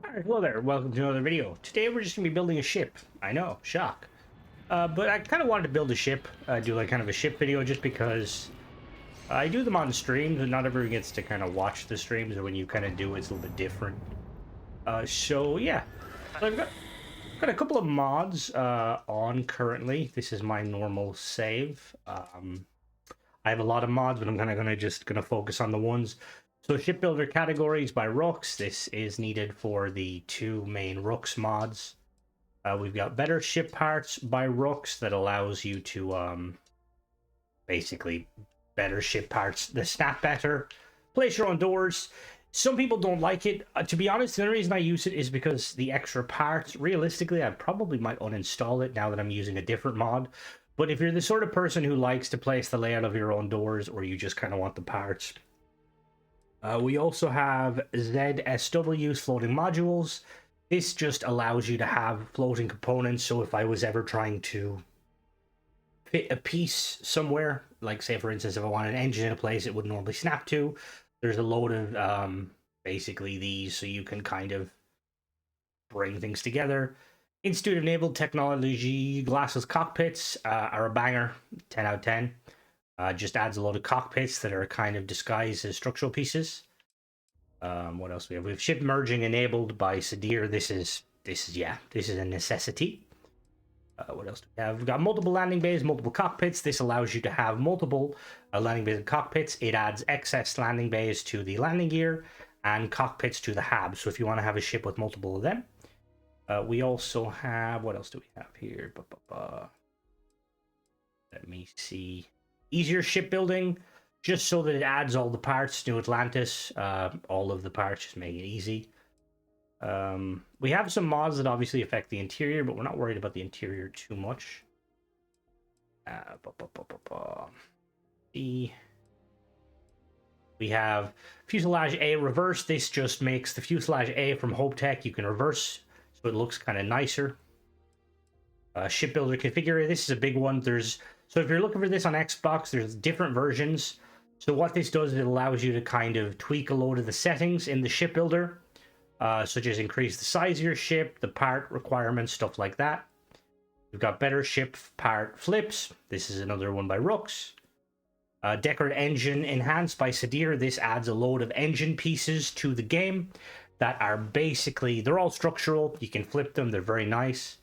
Alright, hello there, welcome to another video. Today we're just going to be building a ship. I know, shock. But I kind of wanted to build a ship, do like kind of a ship video just because I do them on streams and not everyone gets to kind of watch the streams, or when you kind of do it's a little bit different. So yeah, so I've got a couple of mods on currently. This is my normal save. I have a lot of mods, but I'm kind of gonna focus on the ones. So shipbuilder categories by Rooks. This is needed for the two main Rooks mods. We've got better ship parts by Rooks that allows you to basically better ship parts that snap better. Place your own doors. Some people don't like it. To be honest, the only reason I use it is because the extra parts. Realistically, I probably might uninstall it now that I'm using a different mod. But if you're the sort of person who likes to place the layout of your own doors, or you just kind of want the parts, we also have ZSW's floating modules. This just allows you to have floating components, so if I was ever trying to fit a piece somewhere, like say for instance if I want an engine in a place it would normally snap to, there's a load of basically these, so you can kind of bring things together. Institute enabled technology glasses cockpits are a banger, 10 out of 10. Just adds a load of cockpits that are kind of disguised as structural pieces. What else we have? We have ship merging enabled by Sadir. This is a necessity. What else do we have? We've got multiple landing bays, multiple cockpits. This allows you to have multiple landing bays and cockpits. It adds excess landing bays to the landing gear and cockpits to the hab. So if you want to have a ship with multiple of them. We also have, what else do we have here? Let me see. Easier shipbuilding, just so that it adds all the parts to Atlantis. All of the parts, just make it easy. We have some mods that obviously affect the interior, but we're not worried about the interior too much. We have Fuselage A reverse. This just makes the Fuselage A from Hope Tech. You can reverse, so it looks kind of nicer. Shipbuilder configurator. This is a big one. So if you're looking for this on Xbox, there's different versions. So what this does is it allows you to kind of tweak a load of the settings in the shipbuilder, such as increase the size of your ship, the part requirements, stuff like that. We've got better ship part flips. This is another one by Rooks. Deckard engine enhanced by Sadir. This adds a load of engine pieces to the game that are basically, they're all structural. You can flip them. They're very nice.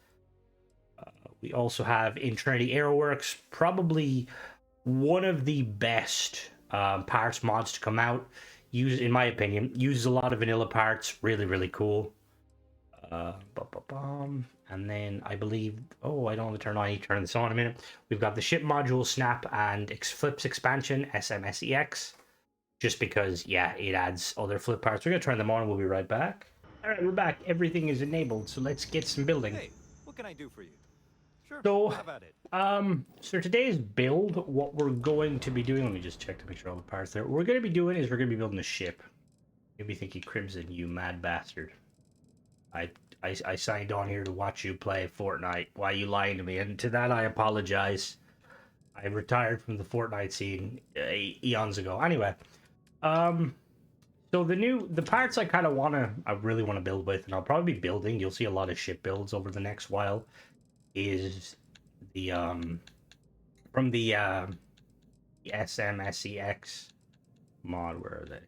We also have in Trinity Airworks, probably one of the best parts mods to come out. In my opinion, uses a lot of vanilla parts. Really, really cool. And then I believe, I don't have to turn on. I need to turn this on in a minute. We've got the ship module snap and flips expansion, SMSEX. Just because, yeah, it adds other flip parts. We're going to turn them on and we'll be right back. All right, we're back. Everything is enabled, so let's get some building. Hey, what can I do for you? Sure, So, how about it? So today's build, what we're going to be doing, let me just check to make sure all the parts there. What we're going to be doing is we're going to be building a ship. Maybe thinking Crimson, you mad bastard. I signed on here to watch you play Fortnite. Why are you lying to me? And to that, I apologize. I retired from the Fortnite scene eons ago. Anyway, so the parts I really want to build with, and I'll probably be building, you'll see a lot of ship builds over the next while, is the from the SMSEX mod. Where are they?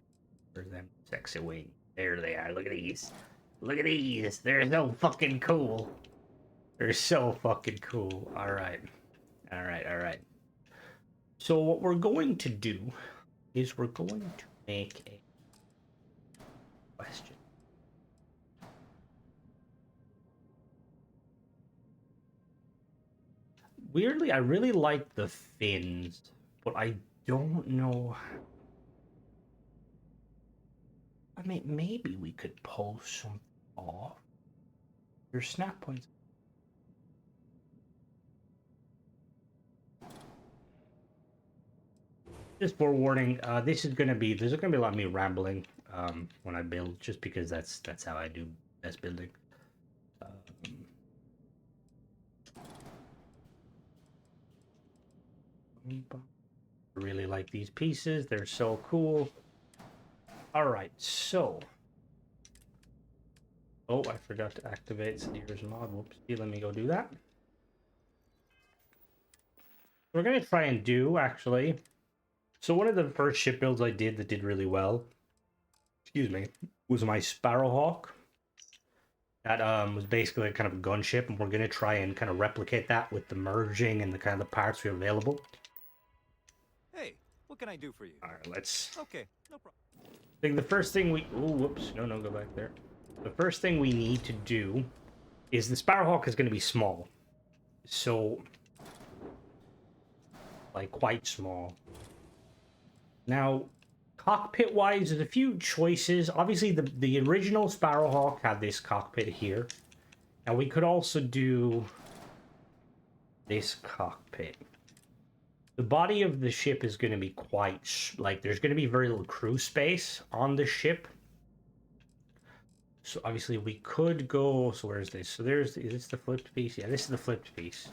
Where's them sexy wing? There they are. Look at these. Look at these. They're so fucking cool. They're so fucking cool. All right. So what we're going to do is we're going to make a question. Weirdly, I really like the fins, but I don't know. I mean, maybe we could pull some off. Your snap points. Just forewarning, this is gonna be a lot of me rambling when I build, just because that's how I do best building. I really like these pieces. They're so cool. All right, so Oh, I forgot to activate Steer's mod. Whoopsie, let me go do that. We're going to try and do, actually. So one of the first ship builds I did that did really well, excuse me, was my Sparrowhawk. That was basically kind of a gunship, and we're going to try and kind of replicate that with the merging and the kind of the parts we have available. Hey, what can I do for you? All right, let's... Okay, no problem. I think the first thing we... Oh, whoops. No, go back there. The first thing we need to do is the Sparrowhawk is going to be small. So, like, quite small. Now, cockpit-wise, there's a few choices. Obviously, the original Sparrowhawk had this cockpit here. Now, we could also do this cockpit. The body of the ship is going to be quite... Like, there's going to be very little crew space on the ship. So, obviously, we could go... So, where's this? So, there's... Is this the flipped piece? Yeah, this is the flipped piece.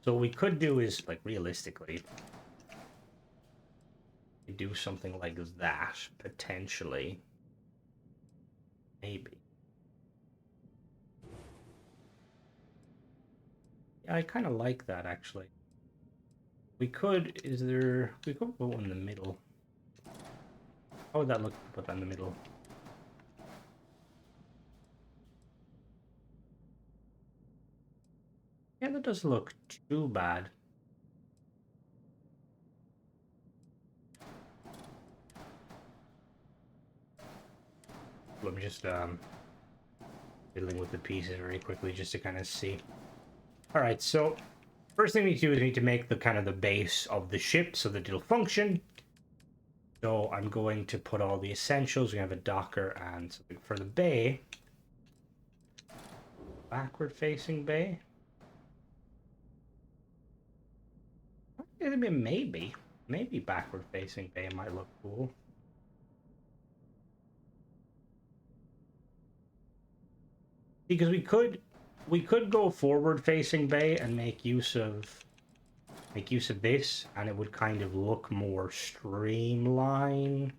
So, what we could do is, like, realistically... do something like that, potentially. Maybe. Yeah, I kind of like that, actually. We could, we could go in the middle. How would that look to put that in the middle? Yeah, that doesn't look too bad. Let me just fiddling with the pieces very quickly just to kind of see. All right, so first thing we need to do is we need to make the kind of the base of the ship so that it'll function. So I'm going to put all the essentials. We have a docker and something for the bay. Backward facing bay. Maybe backward facing bay might look cool. Because we could go forward facing bay and make use of this, and it would kind of look more streamlined.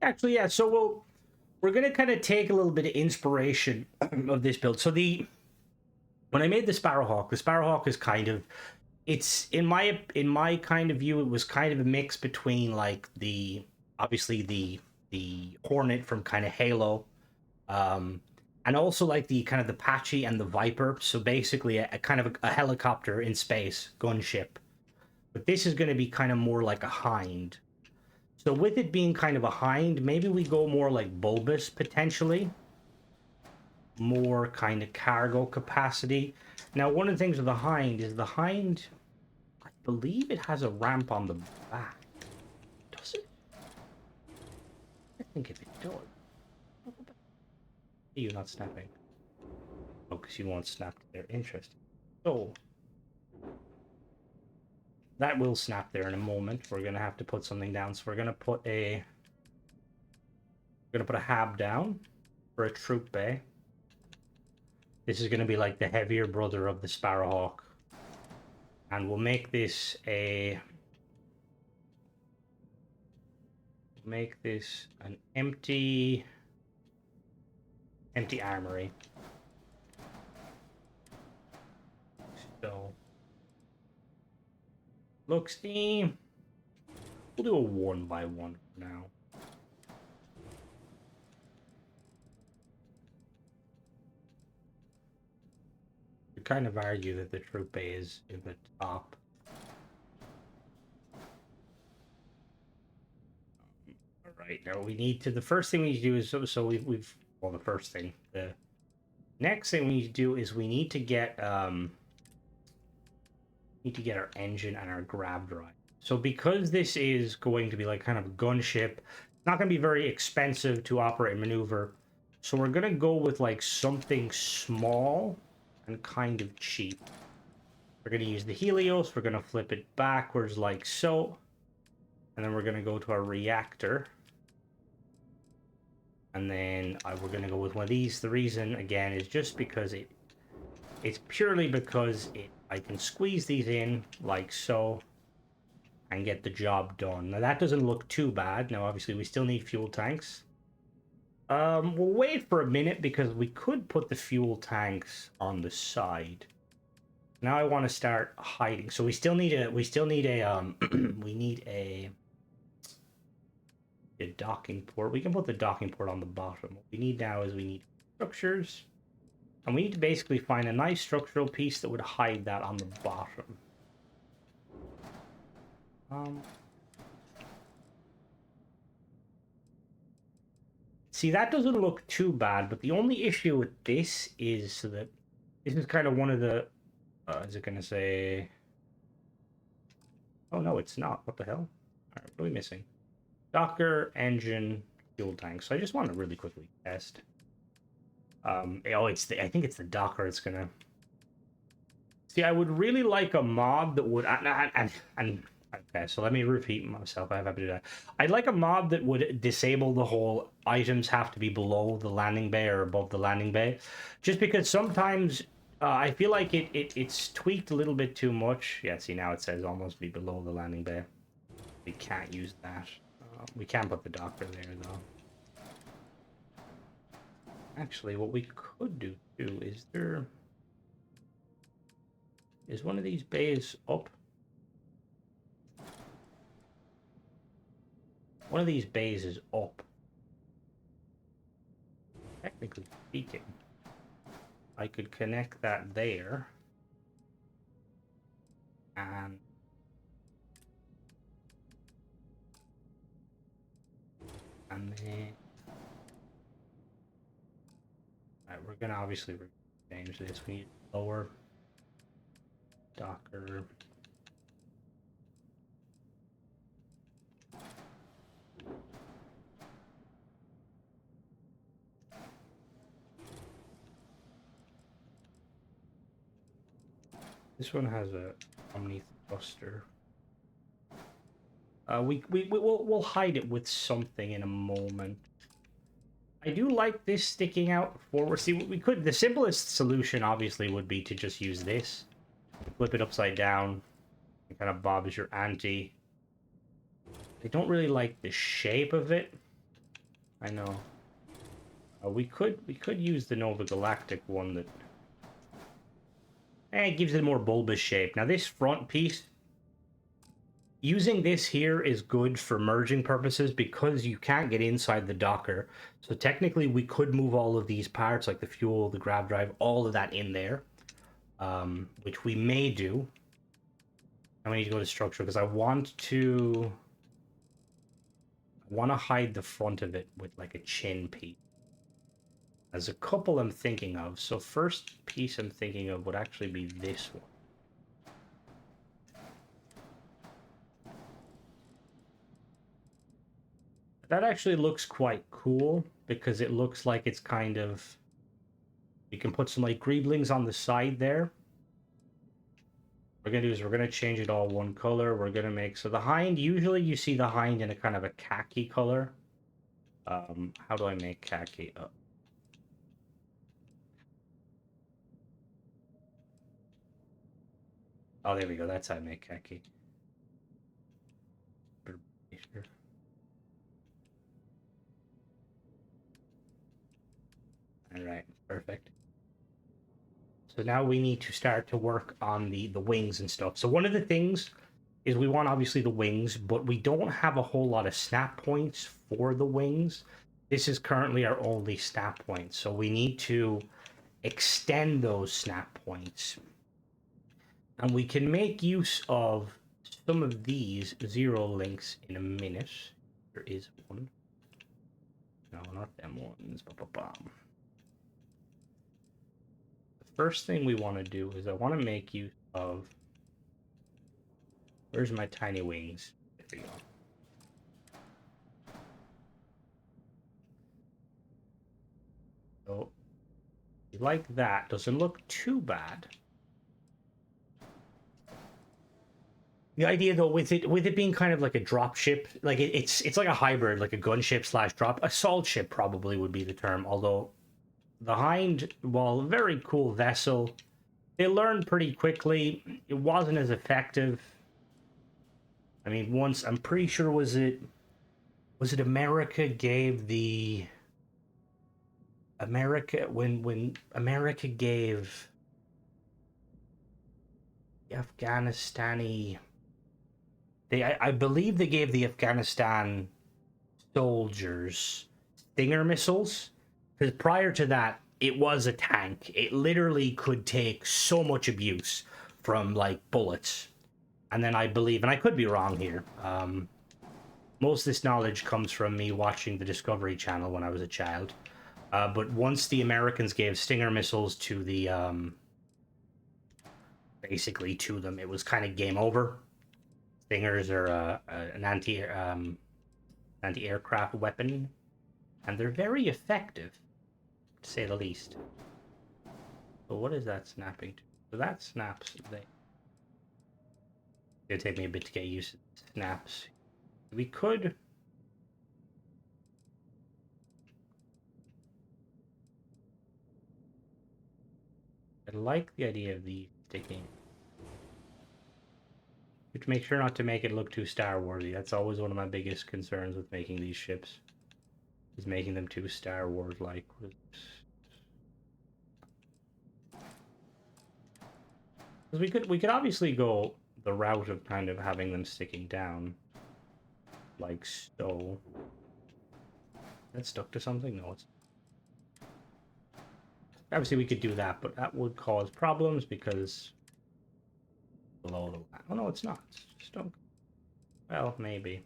Actually, yeah, so we're gonna kind of take a little bit of inspiration of this build. So when I made the Sparrowhawk is kind of, it's in my kind of view, it was kind of a mix between like obviously the Hornet from kind of Halo, and also like the kind of the Apache and the Viper. So basically a kind of a helicopter in space, gunship. But this is going to be kind of more like a Hind. So with it being kind of a Hind, maybe we go more like bulbous potentially. More kind of cargo capacity. Now, one of the things with the Hind is I believe it has a ramp on the back. Does it? I think if it does. You're not snapping. Oh, because you want snapped there. Interesting. So, that will snap there in a moment. We're going to have to put something down. So we're going to put a hab down for a troop bay. This is going to be like the heavier brother of the Sparrowhawk. And we'll make this an empty armory. So, looks we'll do a 1x1 for now. You kind of argue that the troop bay is in the top. All right, now we need to. The first thing we need to do is well, the first thing. The next thing we need to do is we need to get our engine and our grav drive. So because this is going to be like kind of a gunship, it's not going to be very expensive to operate and maneuver. So we're going to go with like something small and kind of cheap. We're going to use the Helios. We're going to flip it backwards like so. And then we're going to go to our reactor. And then we're going to go with one of these. The reason, again, is just because it's purely because I can squeeze these in like so and get the job done. Now, that doesn't look too bad. Now, obviously, we still need fuel tanks. We'll wait for a minute because we could put the fuel tanks on the side. Now I want to start hiding. So we still need a we need a docking port. We can put the docking port on the bottom. What we need now is we need structures. And we need to basically find a nice structural piece that would hide that on the bottom. See, that doesn't look too bad, but the only issue with this is that this is kind of one of the... is it going to say... Oh, no, it's not. What the hell? All right, what are we missing? Docker, engine, fuel tank. So I just want to really quickly test. I think it's the Docker it's going to... See, I would really like a mod that would... Okay, so let me repeat myself. I have to do that. I'd like a mod that would disable the whole items have to be below the landing bay or above the landing bay. Just because sometimes I feel like it's tweaked a little bit too much. Yeah, see, now it says almost be below the landing bay. We can't use that. We can't put the Docker there, though. Actually, what we could do, too, is there... Is one of these bays up? One of these bays is up. Technically speaking, I could connect that there. And then... Alright, we're gonna obviously change this. We need lower Docker. This one has a omni thruster. We'll hide it with something in a moment. I do like this sticking out forward. See, we could... The simplest solution, obviously, would be to just use this. Flip it upside down. And kind of bob as your ante. I don't really like the shape of it. I know. We could use the Nova Galactic one that... it gives it a more bulbous shape. Now, this front piece... Using this here is good for merging purposes because you can't get inside the Docker. So technically we could move all of these parts, like the fuel, the grav drive, all of that in there. Which we may do. And we need to go to structure because I want to hide the front of it with like a chin piece. There's a couple I'm thinking of. So first piece I'm thinking of would actually be this one. That actually looks quite cool because it looks like it's kind of... You can put some like greeblings on the side there. What we're going to do is we're going to change it all one color. We're going to make... So the hind, usually you see the hind in a kind of a khaki color. How do I make khaki? Oh, there we go. That's how I make khaki. All right, perfect. So now we need to start to work on the wings and stuff. So one of the things is we want obviously the wings, but we don't have a whole lot of snap points for the wings. This is currently our only snap point. So we need to extend those snap points. And we can make use of some of these zero links in a minute. There is one. No, not them ones. First thing we want to do is I want to make use of... Where's my tiny wings? There we go. So, like that. Doesn't look too bad. The idea, though, with it being kind of like a drop ship, like it's like a hybrid, like a gunship slash drop, assault ship probably would be the term. Although the Hind, while a very cool vessel, they learned pretty quickly. It wasn't as effective. I mean, once I'm pretty sure was it America gave the America, when America gave the Afghanistani, I believe they gave the Afghanistan soldiers Stinger missiles, because prior to that it was a tank. It literally could take so much abuse from like bullets. And then I believe, and I could be wrong here, most of this knowledge comes from me watching the Discovery Channel when I was a child. But once the Americans gave Stinger missiles to the basically to them, it was kind of game over. Stingers are an anti-aircraft weapon, and they're very effective, to say the least. So what is that snapping to? So that snaps. It'll take me a bit to get used to snaps. We could. I like the idea of the sticking. You have to make sure not to make it look too Star Warsy. That's always one of my biggest concerns with making these ships, is making them too Star Wars like. Because we could obviously go the route of kind of having them sticking down, like so. That's stuck to something? No, it's. Obviously, we could do that, but that would cause problems because below the. Oh no, it's not. It's just stuck. Well, maybe.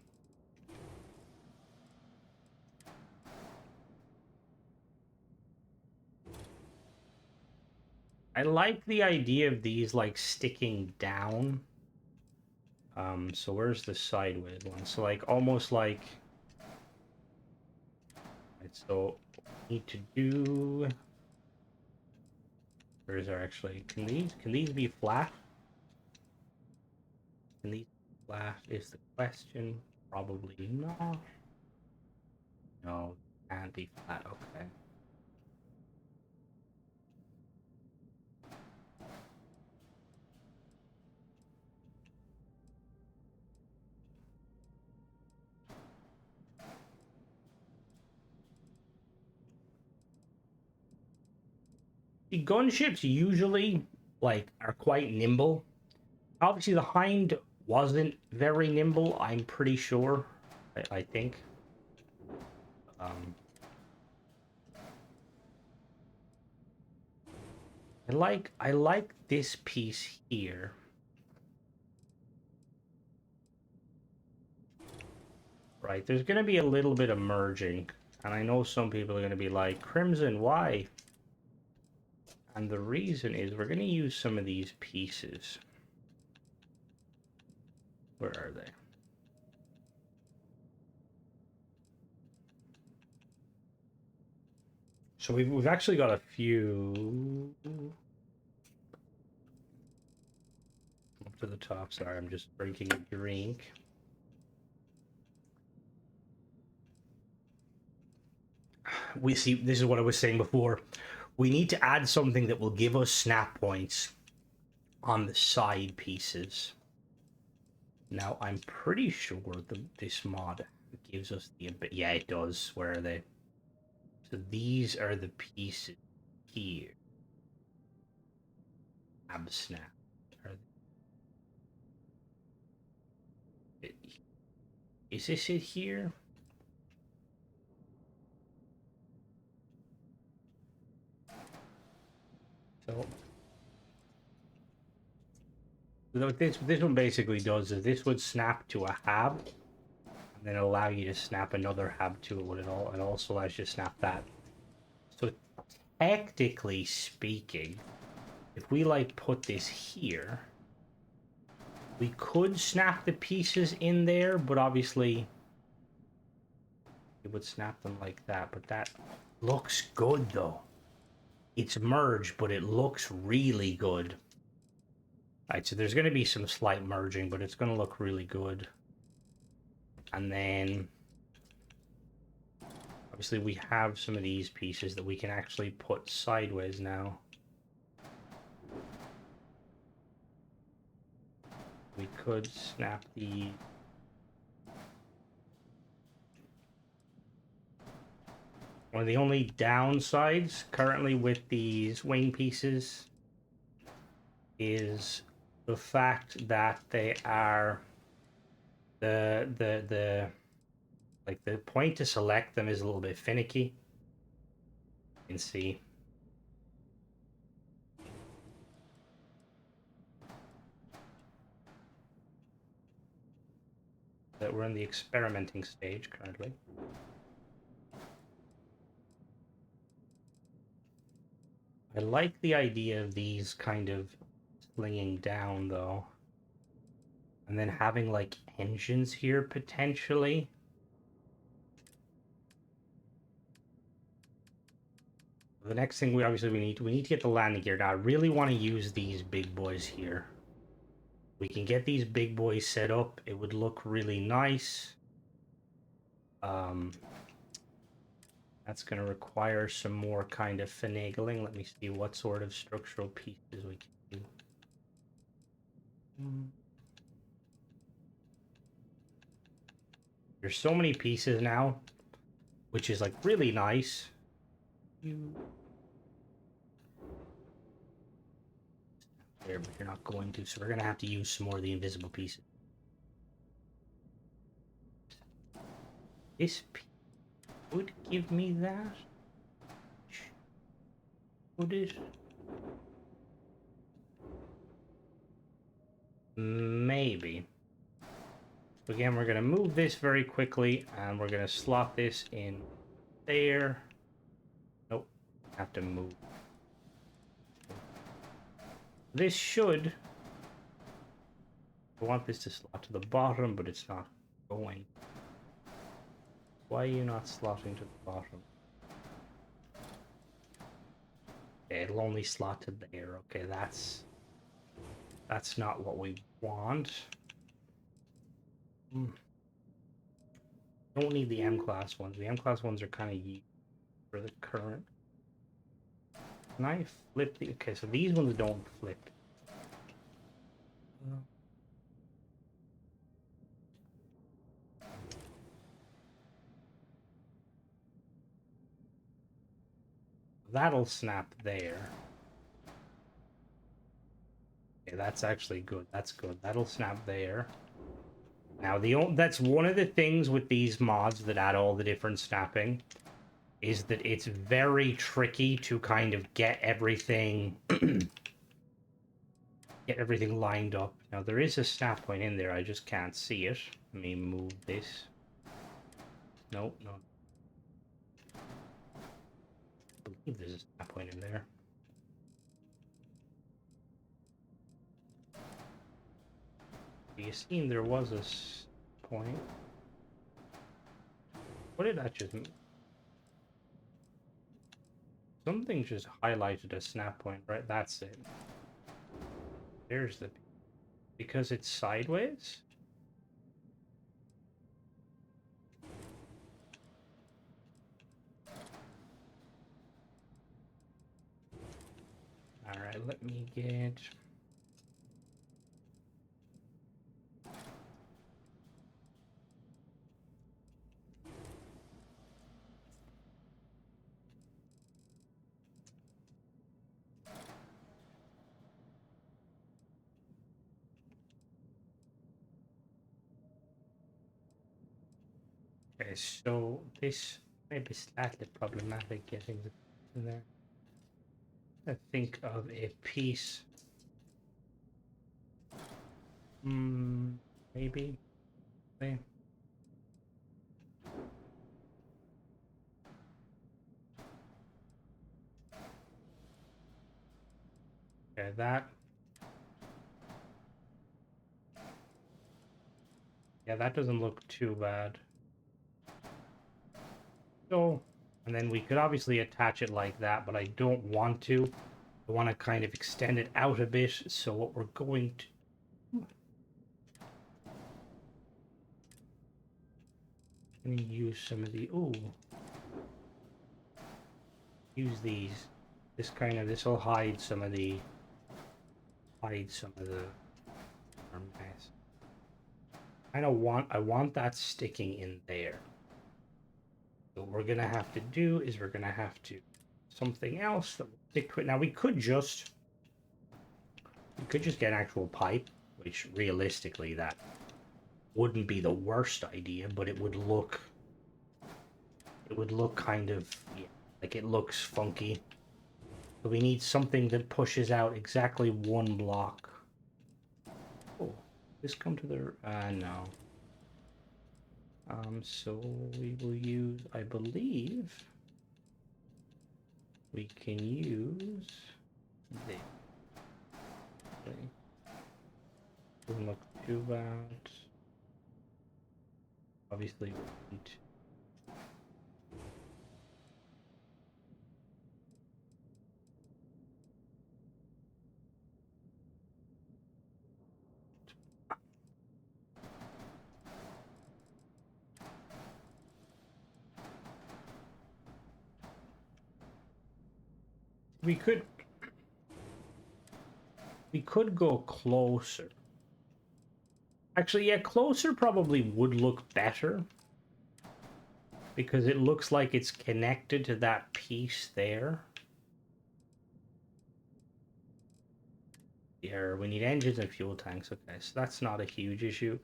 I like the idea of these like sticking down. So where's the sideways one? So like almost like. Right, so need to do. Where's our actually? Can these be flat? Can these be flat is the question. Probably not. No, can't be flat. Okay. The gunships usually like are quite nimble. Obviously, the Hind wasn't very nimble. I'm pretty sure. I think. Um, I like this piece here. Right, there's gonna be a little bit of merging, and I know some people are gonna be like, Crimson, why? And the reason is we're gonna use some of these pieces. Where are they? So we've actually got a few up to the top. Sorry, I'm just drinking a drink. We see, this is what I was saying before. We need to add something that will give us snap points on the side pieces. Now, I'm pretty sure this mod gives us the... Yeah, it does. Where are they? So these are the pieces here. Ab snap. Is this it here? So what this one basically does is this would snap to a hab, and then allow you to snap another hab to it. It also allows you to snap that. So technically speaking, if we like put this here, we could snap the pieces in there, but obviously it would snap them like that. But that looks good though. It's merged, but it looks really good. Alright, so there's going to be some slight merging, but it's going to look really good. And then, obviously, we have some of these pieces that we can actually put sideways now. We could snap the... One of the only downsides currently with these wing pieces is the fact that they are the like the point to select them is a little bit finicky. You can see. That we're in the experimenting stage currently. I like the idea of these kind of slinging down though. And then having like engines here potentially. The next thing we need to get the landing gear. Now I really want to use these big boys here. We can get these big boys set up. It would look really nice. That's going to require some more kind of finagling. Let me see what sort of structural pieces we can do. There's so many pieces now, which is like really nice. There, but you're not going to, so we're going to have to use some more of the invisible pieces. This piece would give me that. Would it? Maybe. Again, we're going to move this very quickly, and we're going to slot this in there. Nope. Have to move. This should... I want this to slot to the bottom, but it's not going. Why are you not slotting to the bottom? Okay, it'll only slot to there. Okay, that's not what we want. Don't need the M-class ones. The M-class ones are kind of used for the current. Can I flip the... Okay, so these ones don't flip. That'll snap there. Okay, that's actually good. That's good. That'll snap there. Now, that's one of the things with these mods that add all the different snapping, is that it's very tricky to kind of get everything lined up. Now, there is a snap point in there. I just can't see it. Let me move this. Nope, no. I believe there's a snap point in there. You seen there was a point. What did that just mean? Something just highlighted a snap point, right? That's it. There's the... Because it's sideways? Alright, let me get... Okay, so this may be slightly problematic getting the in there. I think of a piece. Maybe. Okay. Okay, that. Yeah, that doesn't look too bad. So, and then we could obviously attach it like that, but I don't want to. I want to kind of extend it out a bit. So what we're going to... I'm going to use some of the... Ooh. Use these. This will hide some of the... mess. I want that sticking in there. So what we're gonna have to do is we're gonna have to something else that will stick to it. Now we could just get an actual pipe, which realistically that wouldn't be the worst idea, but it would look kind of, yeah, like it looks funky. So we need something that pushes out exactly one block. Oh, this come to the no. So we will use, I believe we can use this. Okay. Doesn't look too bad. Obviously, we need to. We could go closer. Actually, yeah, closer probably would look better. Because it looks like it's connected to that piece there. Yeah, we need engines and fuel tanks. Okay, so that's not a huge issue. What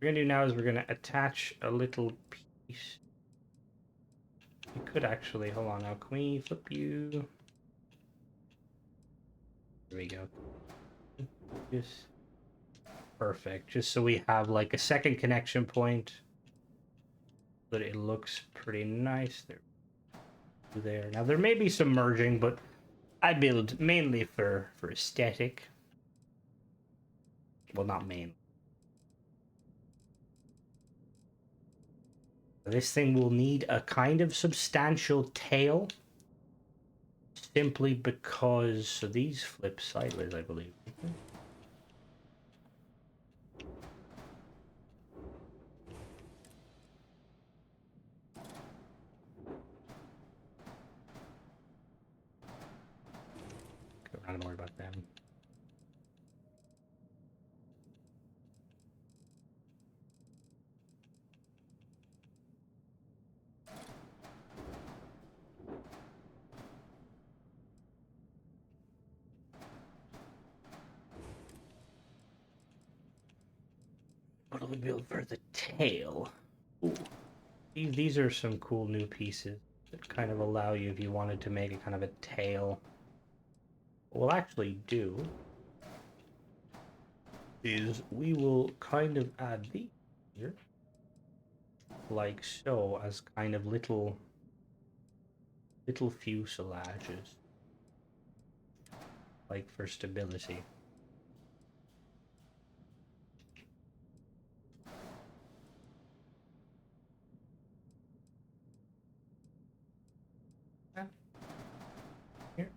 we're gonna do now is we're gonna attach a little piece. We could actually, hold on now, can we flip you? There we go. Just perfect. Just so we have like a second connection point. But it looks pretty nice there. Now there may be some merging, but I build mainly for aesthetic. Well, not mainly. This thing will need a kind of substantial tail. Simply because, so these flip sideways, I believe. I'm not gonna worry about them. What do we build for the tail? Ooh. These are some cool new pieces that kind of allow you, if you wanted to make a kind of a tail. What we'll actually do is we will kind of add these here, like so, as kind of little fuselages, like for stability. Here.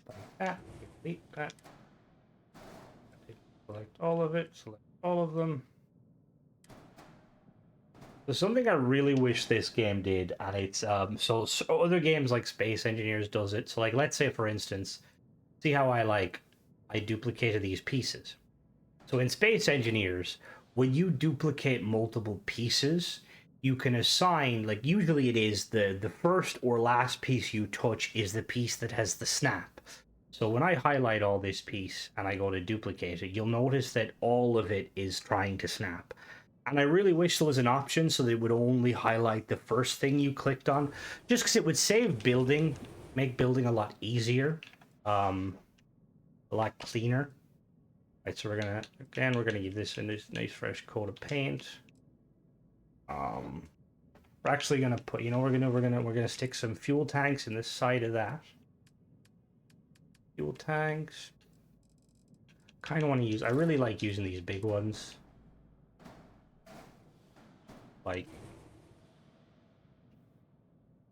Like that. Delete that. Select all of it. Select all of them. There's something I really wish this game did, and it's so other games like Space Engineers does it. So like, let's say for instance, see how I duplicated these pieces. So in Space Engineers, when you duplicate multiple pieces, you can assign, like usually it is the first or last piece you touch is the piece that has the snap. So when I highlight all this piece and I go to duplicate it, you'll notice that all of it is trying to snap. And I really wish there was an option so that it would only highlight the first thing you clicked on, just because it would save building, make building a lot easier, a lot cleaner. Right, so we're gonna give this a nice fresh coat of paint. We're actually gonna put, you know, we're gonna stick some fuel tanks in the side of that. Fuel tanks. Kind of want to use. I really like using these big ones. Like,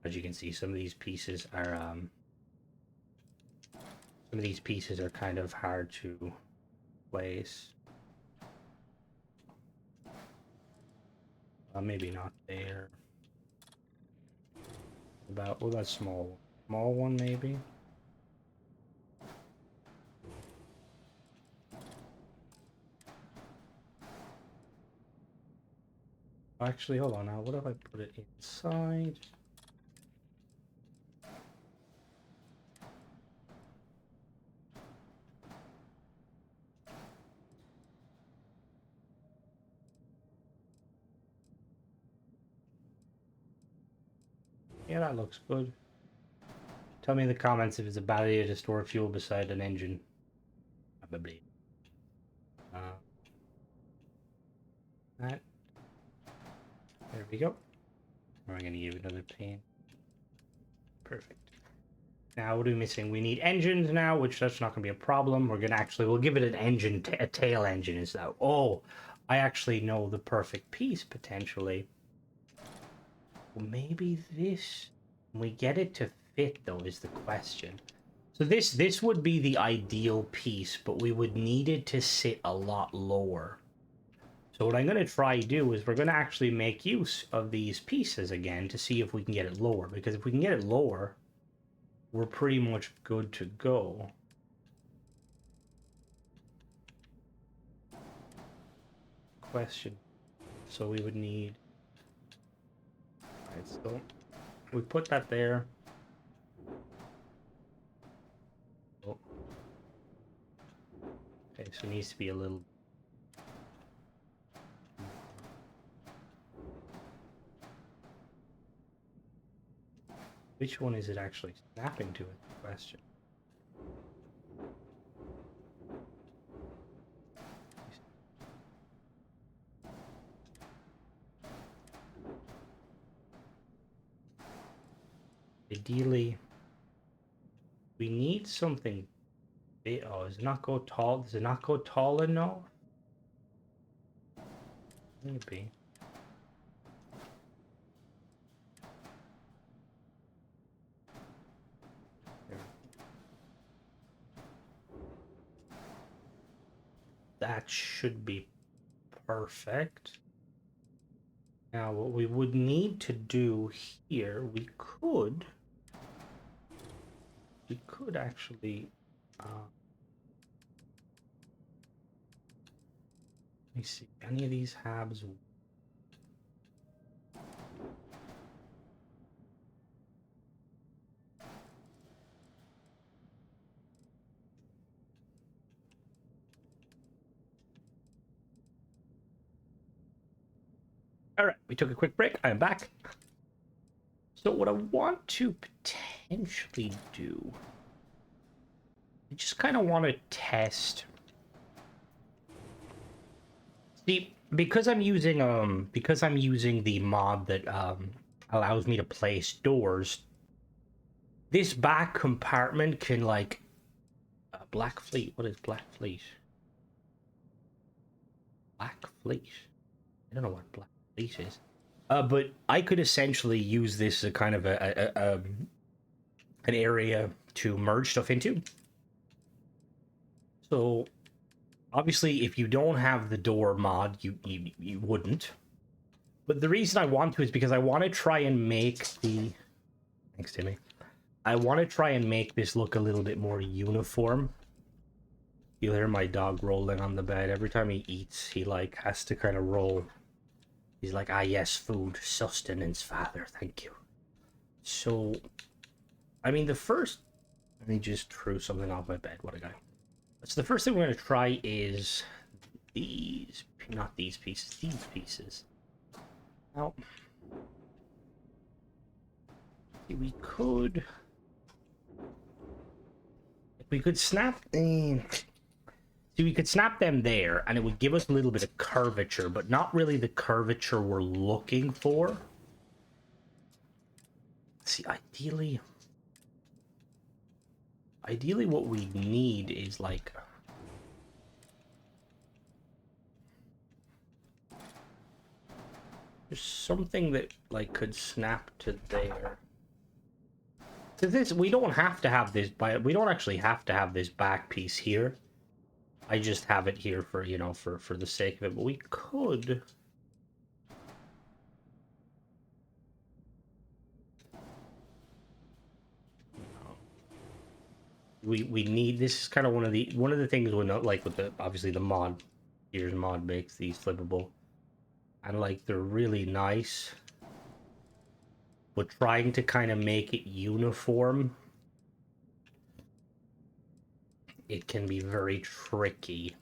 as you can see, some of these pieces are kind of hard to place. Maybe not there. About, well, that small one maybe. Actually, hold on now. What if I put it inside? Yeah, that looks good. Tell me in the comments if it's a bad idea to store fuel beside an engine. Probably. That. There we go. We're gonna give it another pane. Perfect. Now, what are we missing? We need engines now, which that's not gonna be a problem. We'll give it an engine, a tail engine is that. Oh, I actually know the perfect piece potentially. Well, maybe this. Can we get it to fit though? Is the question. So this would be the ideal piece, but we would need it to sit a lot lower. So what I'm going to try to do is we're going to actually make use of these pieces again to see if we can get it lower. Because if we can get it lower, we're pretty much good to go. Question. So we would need... Alright, so we put that there. Oh. Okay, so it needs to be a little... Which one is it actually snapping to? Is the question. Ideally, we need something big. Oh, does it not go tall? Does it not go tall enough? Maybe. That should be perfect. Now, what we would need to do here, we could actually, let me see, any of these habs. All right, we took a quick break. I am back. So what I want to potentially do, I just kind of want to test. See, because I'm using the mod that allows me to place doors. This back compartment can like Black Fleet. What is Black Fleet? Black Fleet. I don't know what Black Fleet is. But I could essentially use this as a kind of an area to merge stuff into. So obviously, if you don't have the door mod, you wouldn't. But the reason I want to is because I want to try and make the... Thanks, Timmy. I want to try and make this look a little bit more uniform. You'll hear my dog rolling on the bed. Every time he eats, he like has to kind of roll. He's like, ah yes, food, sustenance, father, thank you. So, I mean, let me just throw something off my bed. What a guy. So the first thing we're going to try is these, not these pieces. Now, we could snap in. See, we could snap them there, and it would give us a little bit of curvature, but not really the curvature we're looking for. See, ideally what we need is like... There's something that like could snap to there. To this, we don't have to have this, we don't actually have to have this back piece here. I just have it here for, you know, for the sake of it, but we could... We need, this is kind of one of the things we know, like with the, obviously the mod, Gears mod makes these flippable. and like they're really nice, but trying to kind of make it uniform, it can be very tricky.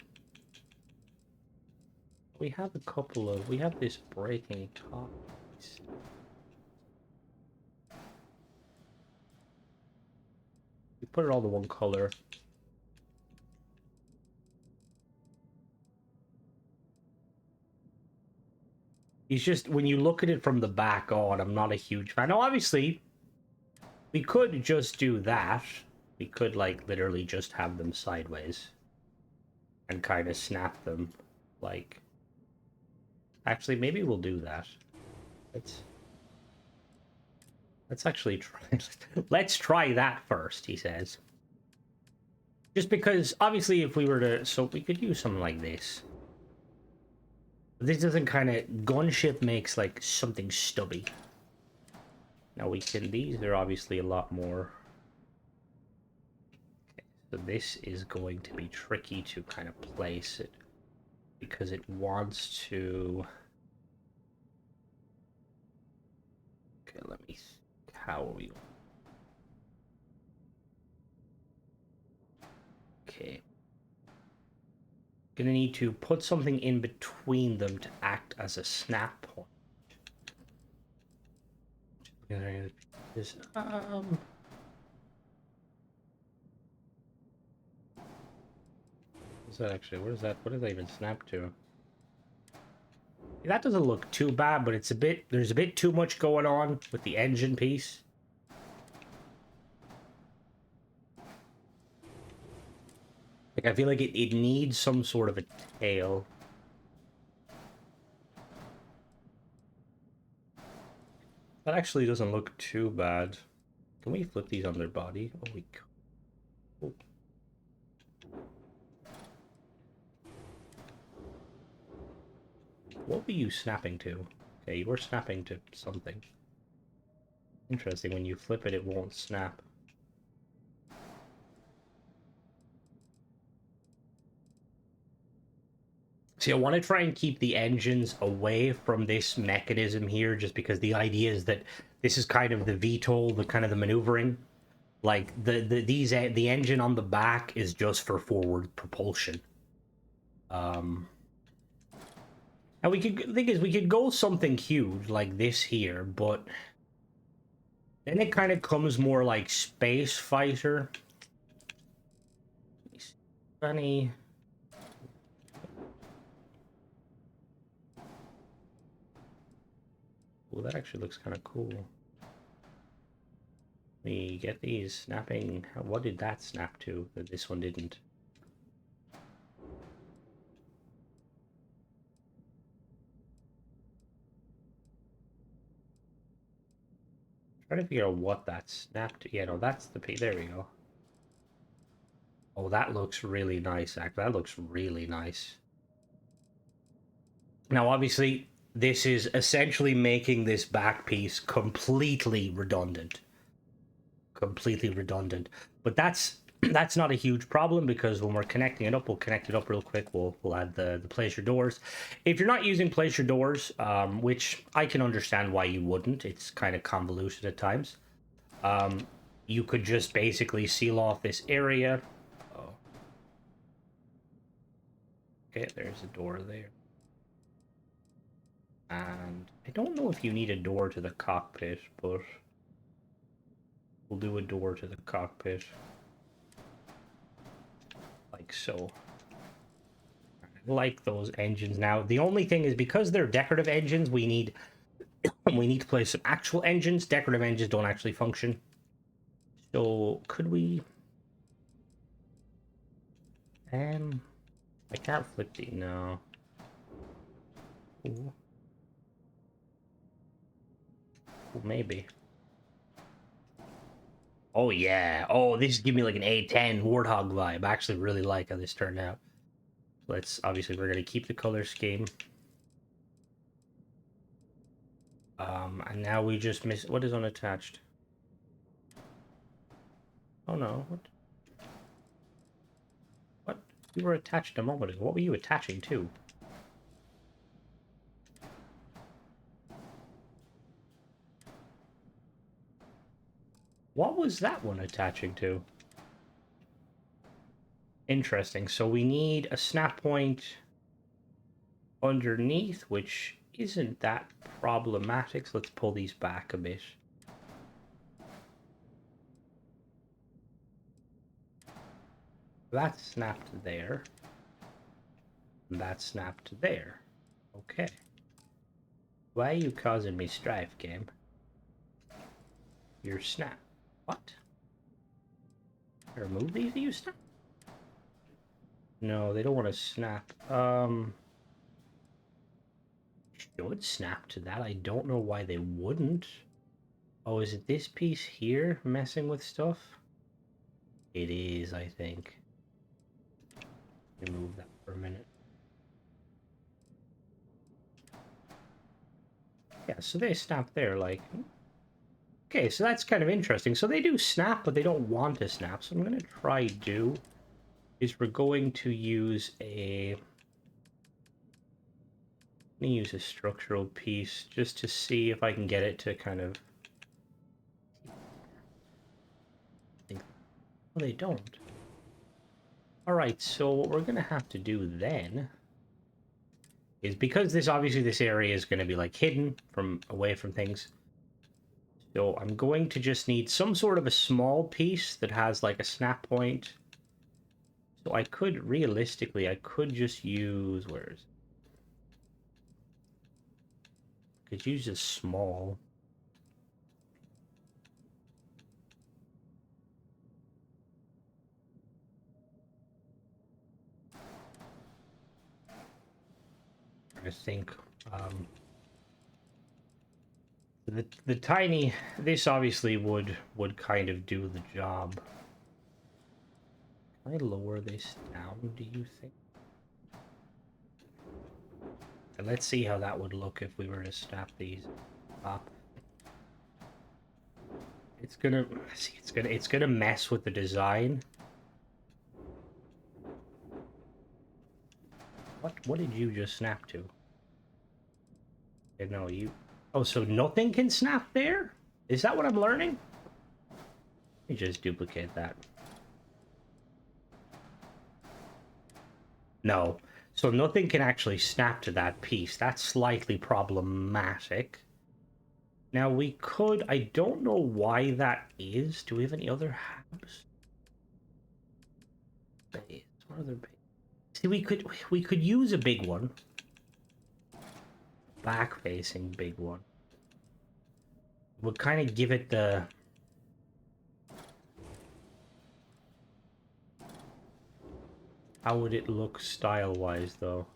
We have a couple of, we have this breaking top piece. We put it all to one color. He's just, when you look at it from the back on, I'm not a huge fan. Now, obviously, we could just do that. We could, like, literally just have them sideways. And kind of snap them, like... Actually, maybe we'll do that. Let's actually try... Let's try that first, he says. Just because, obviously, if we were to... So, we could use something like this. This doesn't kind of... Gunship makes, like, something stubby. Now we can... These are obviously a lot more... Okay, so this is going to be tricky to kind of place it. Because it wants to... Okay, let me... How are we... Okay. Gonna need to put something in between them to act as a snap point. This, what's that actually? What is that? What does that even snap to? That doesn't look too bad, but it's a bit... There's a bit too much going on with the engine piece. Like, I feel like it needs some sort of a tail. That actually doesn't look too bad. Can we flip these on their body? Oh, we could. Oh. What were you snapping to? Okay, you were snapping to something. Interesting, when you flip it, it won't snap. See, I want to try and keep the engines away from this mechanism here, just because the idea is that this is kind of the VTOL, the kind of the maneuvering. Like, the engine on the back is just for forward propulsion. And we could, the thing is, we could go something huge like this here, but then it kind of comes more like Space Fighter. Funny. Oh, that actually looks kind of cool. We get these snapping. What did that snap to that this one didn't? Trying to figure out what that snapped to. Yeah, no, that's the P. There we go. Oh, that looks really nice, actually. That looks really nice. Now, obviously, this is essentially making this back piece completely redundant. Completely redundant. But that's not a huge problem, because when we're connecting it up, we'll connect it up real quick. We'll add the place your doors. If you're not using place your doors, which I can understand why you wouldn't, it's kind of convoluted at times. You could just basically seal off this area. Oh. Okay, there's a door there. And I don't know if you need a door to the cockpit, but we'll do a door to the cockpit. Like so. I like those engines now. The only thing is, because they're decorative engines, we need to place some actual engines. Decorative engines don't actually function. So could we... I can't flip the... No. Ooh. Well, maybe. Oh yeah. Oh, this is giving me like an A10 Warthog vibe. I actually really like how this turned out. Let's, obviously, we're going to keep the color scheme. And now we just miss... What is unattached? Oh no. What? You were attached a moment ago. What were you attaching to? What was that one attaching to? Interesting. So we need a snap point underneath, which isn't that problematic. So let's pull these back a bit. That snapped there. And that snapped there. Okay. Why are you causing me strife, game? Your snap. What? Remove these? You snap? No, they don't want to snap. Should snap to that. I don't know why they wouldn't. Oh, is it this piece here messing with stuff? It is, I think. Remove that for a minute. Yeah, so they snap there, like... Okay, so that's kind of interesting. So they do snap, but they don't want to snap. So I'm going to try do... is we're going to use a... I'm going to use a structural piece just to see if I can get it to kind of... Well, they don't. Alright, so what we're going to have to do then... is because this obviously this area is going to be like hidden from away from things. So I'm going to just need some sort of a small piece that has like a snap point. So I could realistically, I could just use I could use a small. I think the tiny, this obviously would kind of do the job. Can I lower this down, do you think? And let's see how that would look if we were to snap these up. It's gonna see, it's gonna mess with the design. What did you just snap to? No, you... Oh, so nothing can snap there? Is that what I'm learning? Let me just duplicate that. No. So nothing can actually snap to that piece. That's slightly problematic. Now we could... I don't know why that is. Do we have any other habs? What other base? See, we could use a big one. Back-facing big one. We'll kind of give it the... How would it look style-wise, though?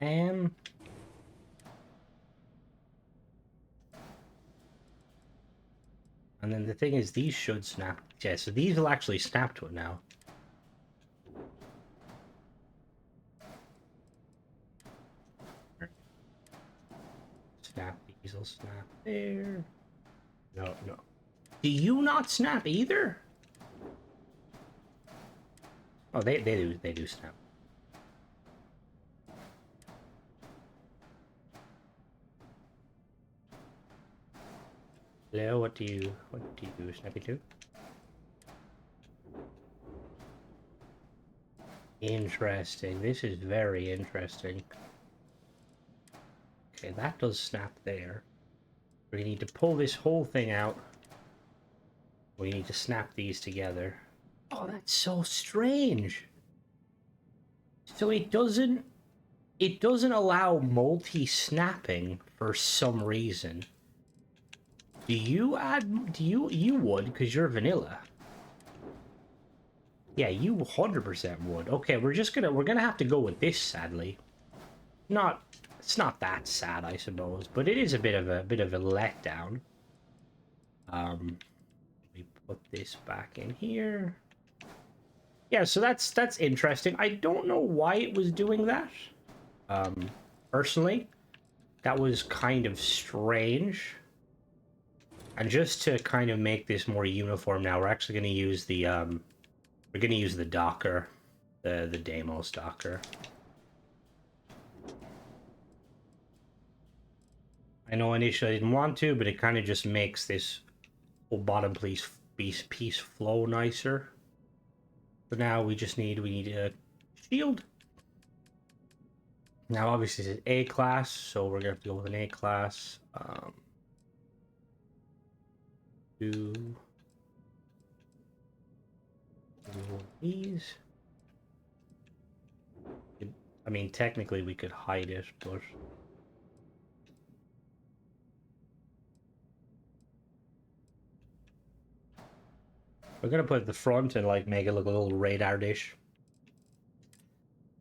And then the thing is, these should snap. Yeah, so these will actually snap to it now. Snap, these will snap there. No. Do you not snap either? Oh, they do snap. Hello, what do you snappy to? Interesting. This is very interesting. Okay, that does snap there. We need to pull this whole thing out. We need to snap these together. Oh, that's so strange. So it doesn't allow multi-snapping for some reason. You would, because you're vanilla. Yeah, you 100% would. Okay, we're gonna have to go with this, sadly. It's not that sad, I suppose, but it is a bit of a letdown. We put this back in here. Yeah, so that's interesting. I don't know why it was doing that. Personally, that was kind of strange. And just to kind of make this more uniform now, we're actually going to use the Docker, the Deimos Docker. I know initially I didn't want to, but it kind of just makes this whole bottom piece flow nicer. So now we need a shield. Now obviously it's A class, so we're gonna have to go with an A class. Do these. I mean, technically we could hide it, but we're gonna put it at the front and like make it look a little radar dish.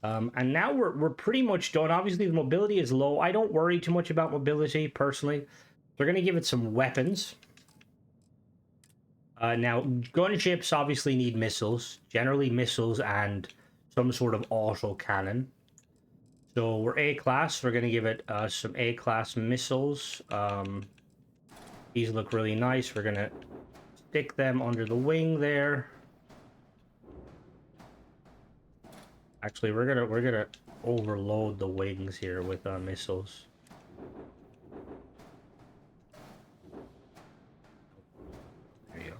And now we're pretty much done. Obviously the mobility is low. I don't worry too much about mobility personally. We're gonna give it some weapons. Now gunships obviously need missiles, generally missiles and some sort of auto cannon. So we're A class. We're gonna give it some A class missiles. These look really nice. We're gonna stick them under the wing there. Actually, we're gonna overload the wings here with missiles. There you go.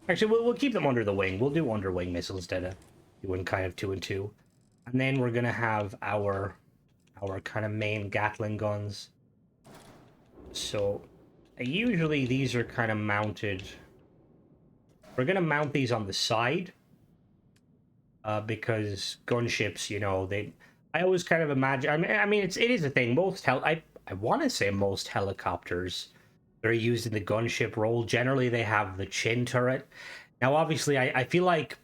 Actually, we'll keep them under the wing. We'll do underwing missiles instead of doing kind of 2 and 2. And then we're gonna have our kind of main Gatling guns. So usually these are kind of mounted. We're gonna mount these on the side. Because gunships, you know, I always kind of imagine. I mean, it is a thing. I want to say most helicopters that are used in the gunship role generally they have the chin turret. Now, obviously, I feel like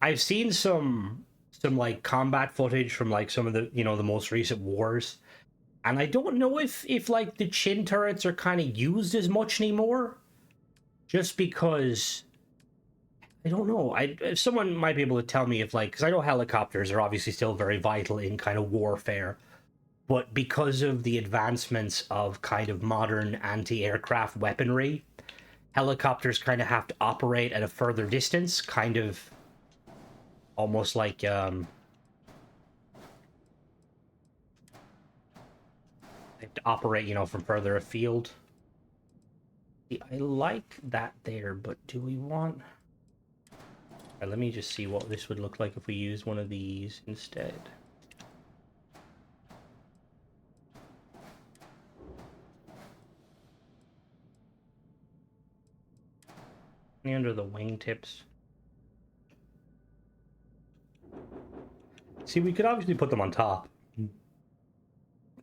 I've seen some like combat footage from like some of the the most recent wars, and I don't know if like the chin turrets are kind of used as much anymore, just because. I don't know. If someone might be able to tell me if, like, because I know helicopters are obviously still very vital in kind of warfare, but because of the advancements of kind of modern anti-aircraft weaponry, helicopters kind of have to operate at a further distance, kind of almost like they have to operate, from further afield. See, I like that there, but do we want? Let me just see what this would look like if we used one of these instead. Under the wingtips. See, we could obviously put them on top,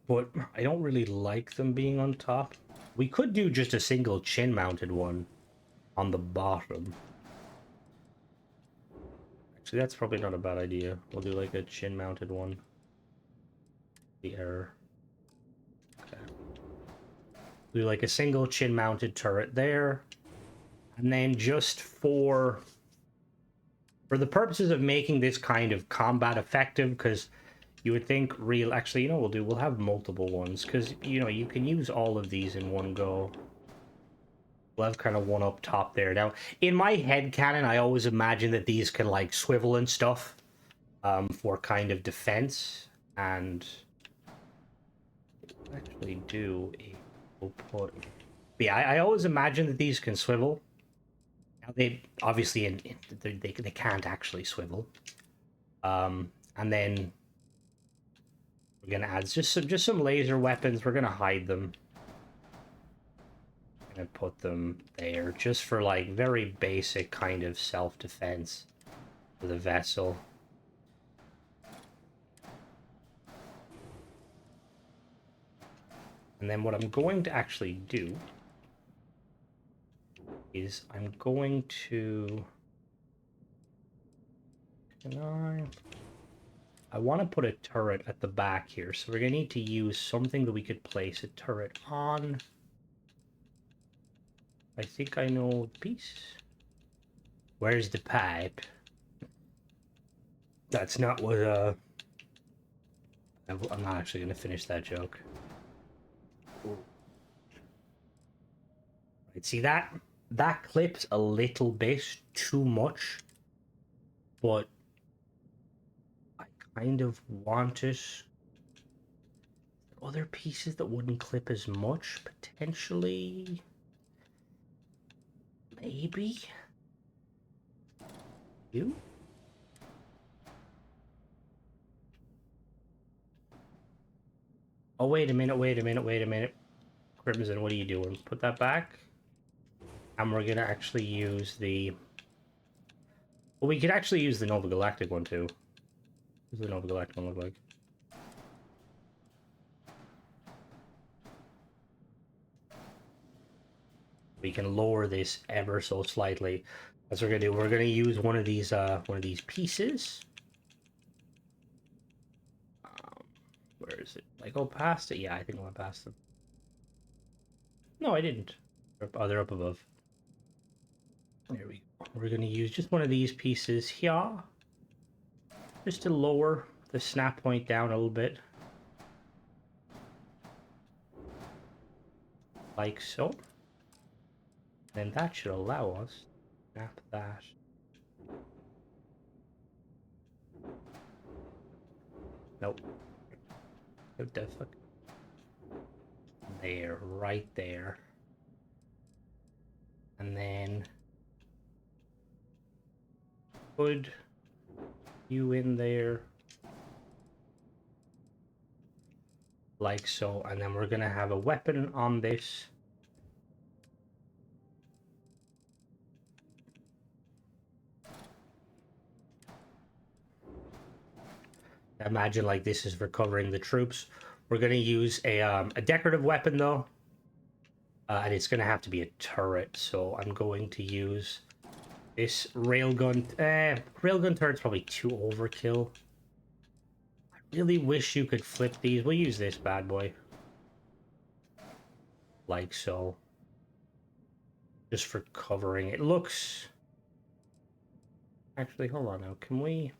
but I don't really like them being on top. We could do just a single chin-mounted one on the bottom. Actually, that's probably not a bad idea. We'll do like a chin-mounted one. The error. Okay. Do like a single chin-mounted turret there. And then just for the purposes of making this kind of combat effective, because you would think actually, we'll have multiple ones, because, you can use all of these in one go. We'll have kind of one up top there. Now, in my head canon, I always imagine that these can, like, swivel and stuff for kind of defense. And actually we'll put... Yeah, I always imagine that these can swivel. Now, they obviously, they can't actually swivel. And then we're going to add just some laser weapons. We're going to hide them. And put them there just for like very basic kind of self-defense for the vessel. And then what I'm going to actually do is I'm going to... I want to put a turret at the back here, so we're going to need to use something that we could place a turret on. I think I know the piece. Where's the pipe? That's not what, I'm not actually going to finish that joke. Right, see that clips a little bit too much, but I kind of want it other pieces that wouldn't clip as much? Potentially. Maybe. You? Oh, wait a minute. Crimson, what are you doing? Put that back. And we're gonna actually use the... Well, we could actually use the Nova Galactic one, too. What does the Nova Galactic one look like? We can lower this ever so slightly. That's what we're gonna do. We're gonna use one of these pieces. Where is it? Like, go past it? Yeah, I think I went past them. No, I didn't. Oh, they're up above. There we go. We're gonna use just one of these pieces here, just to lower the snap point down a little bit, like so. Then that should allow us to snap that. Nope. What the fuck? There, right there. And then put you in there like so, and then we're gonna have a weapon on this. Imagine like this is for covering the troops. We're gonna use a decorative weapon though, and it's gonna have to be a turret. So I'm going to use this railgun. Railgun turret's probably too overkill. I really wish you could flip these. We'll use this bad boy, like so, just for covering. It looks. Actually, hold on now. Can we?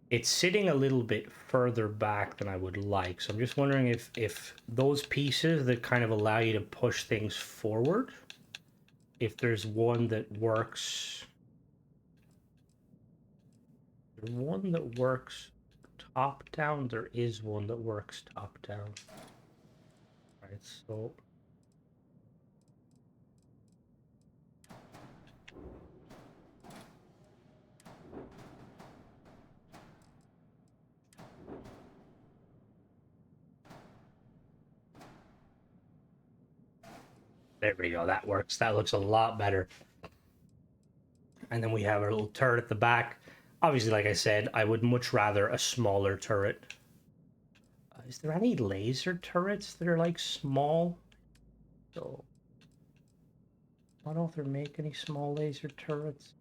It's sitting a little bit further back than I would like, so I'm just wondering if those pieces that kind of allow you to push things forward, if there's one that works. There's one that works top down. There is one that works top down. All right, so. There we go, that works. That looks a lot better. And then we have our little turret at the back. Obviously, like I said, I would much rather a smaller turret. Is there any laser turrets that are like small? So, I don't know if they make any small laser turrets.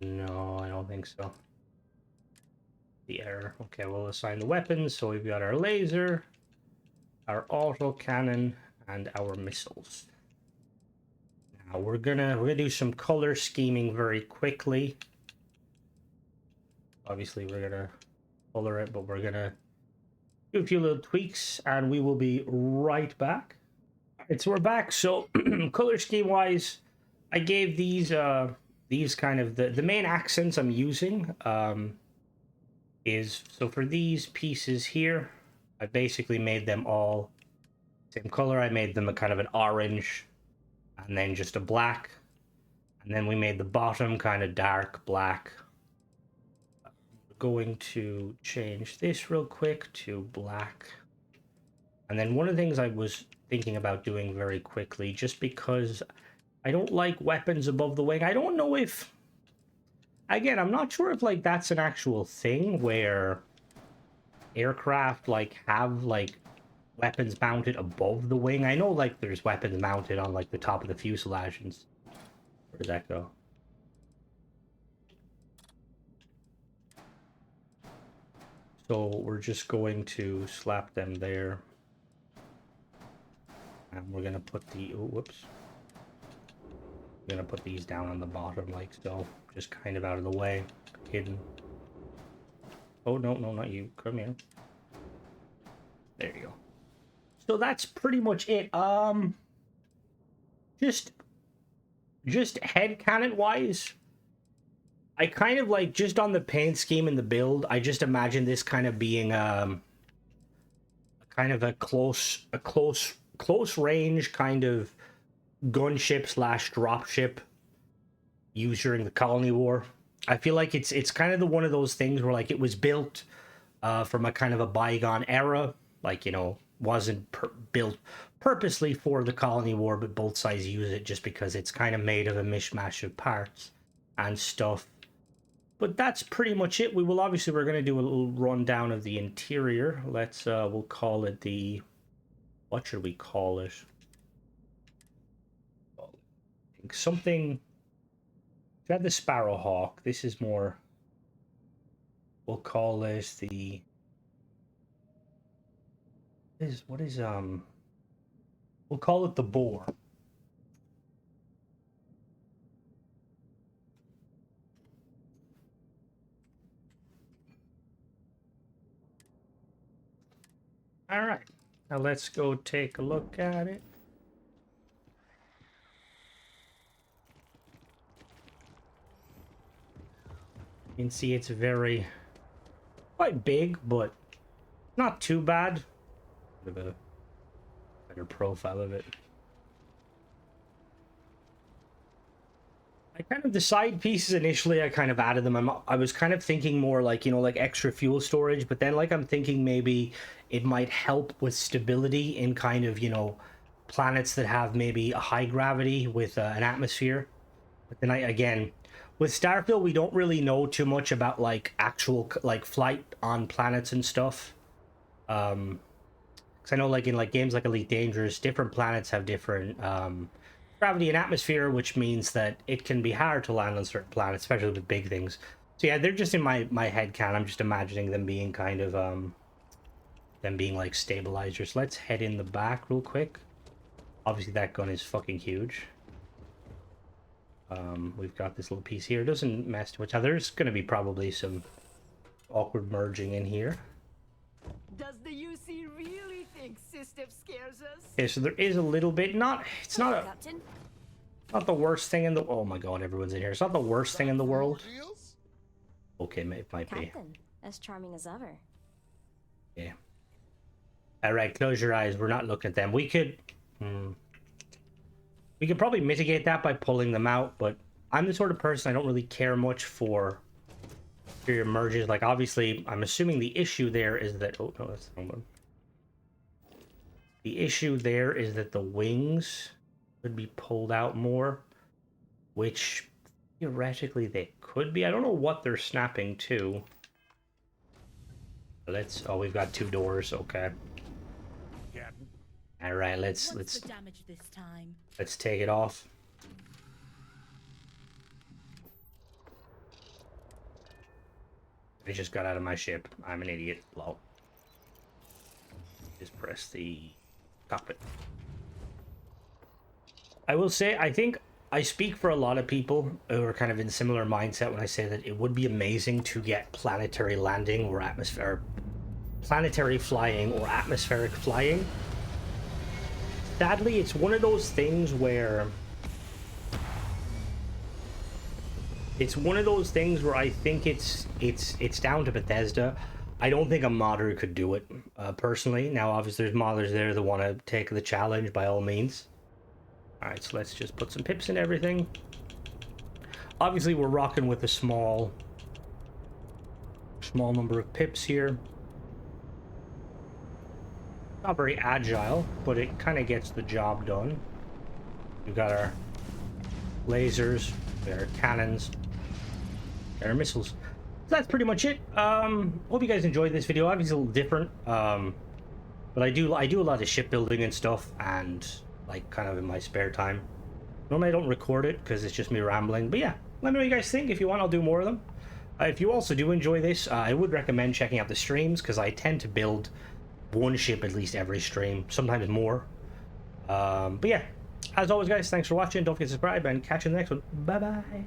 No, I don't think so. The error. Okay, we'll assign the weapons. So we've got our laser, our auto cannon, and our missiles. Now we're gonna do some color scheming very quickly. Obviously we're gonna color it, but we're gonna do a few little tweaks and we will be right back. Alright, so we're back. So color scheme wise, I gave these kind of the main accents I'm using is, so for these pieces here, I basically made them all same color. I made them a kind of an orange and then just a black, and then we made the bottom kind of dark black. We're going to change this real quick to black. And then one of the things I was thinking about doing very quickly, just because I don't like weapons above the wing. I don't know if, again, I'm not sure if like that's an actual thing where aircraft like have like weapons mounted above the wing. I know like there's weapons mounted on like the top of the fuselage. And where does that go? So we're just going to slap them there. And we're gonna put the, oh, whoops. We're gonna put these down on the bottom like so, just kind of out of the way, hidden. Oh, no, not you. Come here. There you go. So that's pretty much it. Just head cannon wise, I kind of like, just on the paint scheme and the build, I just imagine this kind of being kind of a close range kind of gunship slash dropship used during the Colony War. I feel like it's kind of one of those things where like it was built from a kind of a bygone era, like, you know, wasn't built purposely for the Colony War, but both sides use it just because it's kind of made of a mishmash of parts and stuff. But that's pretty much it. We're going to do a little rundown of the interior. Let's we'll call it the, what should we call it? I think something. We had the sparrowhawk. This is more, we'll call this the, we'll call it the boar. All right, now let's go take a look at it. You can see it's quite big, but not too bad. Bit of a better profile of it. I kind of, the side pieces initially, I kind of added them. I was kind of thinking more like, you know, like extra fuel storage, but then like I'm thinking maybe it might help with stability in kind of, you know, planets that have maybe a high gravity with an atmosphere. But then again, with Starfield, we don't really know too much about like actual like flight on planets and stuff. Because I know like in like games like Elite Dangerous, different planets have different gravity and atmosphere, which means that it can be hard to land on certain planets, especially with big things. So yeah, they're just in my head canon. I'm just imagining them being kind of them being like stabilizers. Let's head in the back real quick. Obviously that gun is fucking huge. We've got this little piece here. It doesn't mess too much. Now there's going to be probably some awkward merging in here. Does the UC really think System scares us? Okay, so there is a little bit. It's not Captain? not the worst thing in the. Oh my god, everyone's in here. It's not the worst thing in the world. Okay, it might be. Captain, as charming as ever. Yeah. All right, close your eyes. We're not looking at them. We could. We could probably mitigate that by pulling them out, but I'm the sort of person I don't really care much for your merges. Like, obviously, I'm assuming the issue there is that... Oh, no, that's the wrong one. The issue there is that the wings could be pulled out more, which theoretically they could be. I don't know what they're snapping to. Let's... Oh, we've got 2 doors. Okay. All right, let's damage this time. Let's take it off. I just got out of my ship. I'm an idiot. Lol. Just press the cockpit. I will say, I think I speak for a lot of people who are kind of in similar mindset when I say that it would be amazing to get planetary landing or planetary flying or atmospheric flying. Sadly, it's one of those things where I think it's down to Bethesda. I don't think a modder could do it, personally. Now, obviously, there's modders there that want to take the challenge by all means. All right, so let's just put some pips in everything. Obviously, we're rocking with a small number of pips here. Not very agile, but it kind of gets the job done. We've got our lasers, our cannons, our missiles. So that's pretty much it. Hope you guys enjoyed this video. Obviously a little different, but I do a lot of shipbuilding and stuff, and like kind of in my spare time. Normally I don't record it because it's just me rambling, but yeah, let me know what you guys think. If you want, I'll do more of them. If you also do enjoy this, I would recommend checking out the streams, because I tend to build one ship at least every stream, sometimes more. But yeah, as always guys, thanks for watching. Don't forget to subscribe, and catch you in the next one. Bye bye.